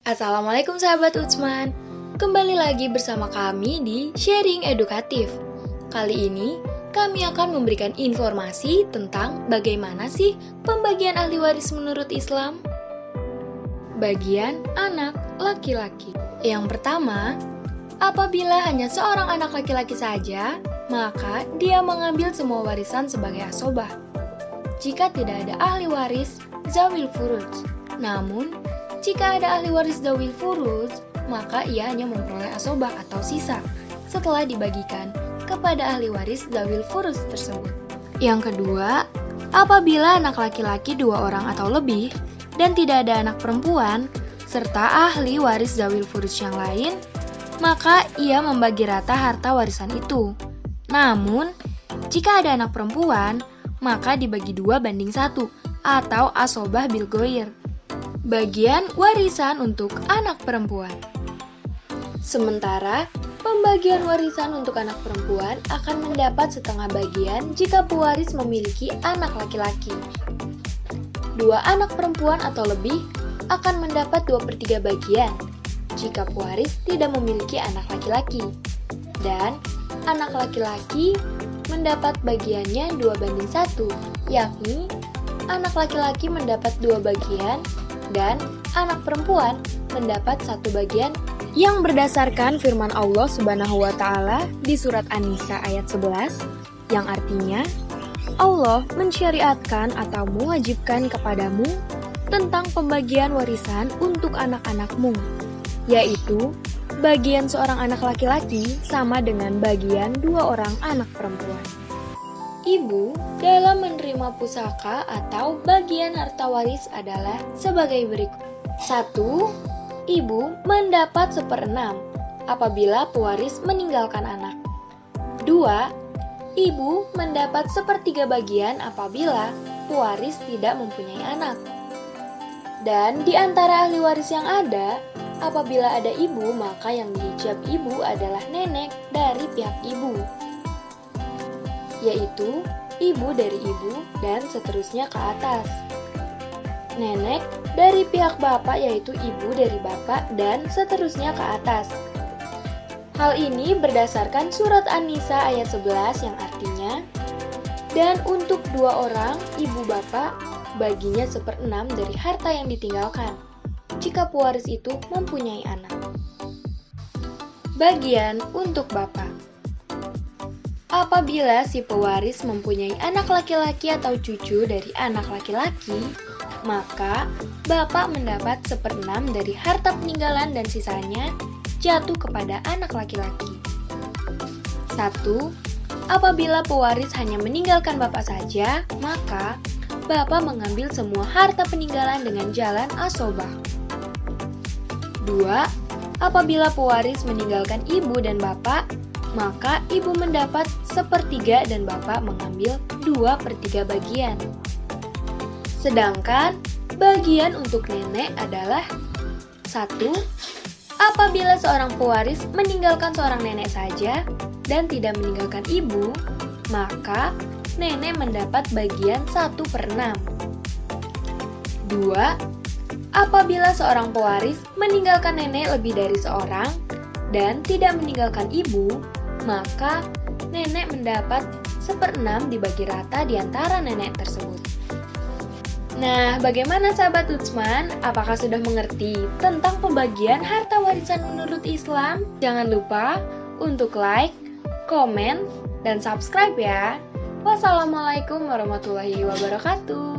Assalamualaikum sahabat Utsman, kembali lagi bersama kami di Sharing Edukatif. Kali ini kami akan memberikan informasi tentang bagaimana sih pembagian ahli waris menurut Islam. Bagian anak laki-laki. Yang pertama, apabila hanya seorang anak laki-laki saja, maka dia mengambil semua warisan sebagai asobah. Jika tidak ada ahli waris, zawil furuj. Namun, jika ada ahli waris zawil furuz, maka ia hanya memperoleh asobah atau sisa setelah dibagikan kepada ahli waris zawil furuz tersebut. Yang kedua, apabila anak laki-laki 2 orang atau lebih dan tidak ada anak perempuan serta ahli waris zawil furuz yang lain, maka ia membagi rata harta warisan itu. Namun, jika ada anak perempuan, maka dibagi 2:1 atau asobah bil goir. Bagian warisan untuk anak perempuan. Sementara, pembagian warisan untuk anak perempuan akan mendapat setengah bagian jika pewaris memiliki anak laki-laki. 2 anak perempuan atau lebih akan mendapat 2/3 bagian jika pewaris tidak memiliki anak laki-laki. Dan anak laki-laki mendapat bagiannya 2:1, yakni anak laki-laki mendapat 2 bagian dan anak perempuan mendapat 1 bagian yang berdasarkan firman Allah Subhanahu wa Ta'ala di surat An-Nisa ayat 11 yang artinya Allah mensyariatkan atau mewajibkan kepadamu tentang pembagian warisan untuk anak-anakmu, yaitu bagian seorang anak laki-laki sama dengan bagian 2 orang anak perempuan. Ibu dalam menerima pusaka atau bagian harta waris adalah sebagai berikut. 1. Ibu mendapat 1/6 apabila pewaris meninggalkan anak. 2. Ibu mendapat 1/3 bagian apabila pewaris tidak mempunyai anak. Dan di antara ahli waris yang ada, apabila ada ibu, maka yang dihijab ibu adalah nenek dari pihak ibu, yaitu ibu dari ibu dan seterusnya ke atas. Nenek dari pihak bapak yaitu ibu dari bapak dan seterusnya ke atas. Hal ini berdasarkan surat An-Nisa ayat 11 yang artinya, dan untuk 2 orang ibu bapak baginya 1/6 dari harta yang ditinggalkan jika pewaris itu mempunyai anak. Bagian untuk bapak. Apabila si pewaris mempunyai anak laki-laki atau cucu dari anak laki-laki, maka bapak mendapat 1/6 dari harta peninggalan dan sisanya jatuh kepada anak laki-laki. 1. Apabila pewaris hanya meninggalkan bapak saja, maka bapak mengambil semua harta peninggalan dengan jalan asobah. 2. Apabila pewaris meninggalkan ibu dan bapak, maka ibu mendapat 1/3 dan bapak mengambil 2/3 bagian. Sedangkan bagian untuk nenek adalah 1. Apabila seorang pewaris meninggalkan seorang nenek saja dan tidak meninggalkan ibu, maka nenek mendapat bagian 1/6. 2. Apabila seorang pewaris meninggalkan nenek lebih dari seorang dan tidak meninggalkan ibu, maka nenek mendapat 1/6 dibagi rata di antara nenek tersebut. Nah, bagaimana sahabat Utsman? Apakah sudah mengerti tentang pembagian harta warisan menurut Islam? Jangan lupa untuk like, komen, dan subscribe ya. Wassalamualaikum warahmatullahi wabarakatuh.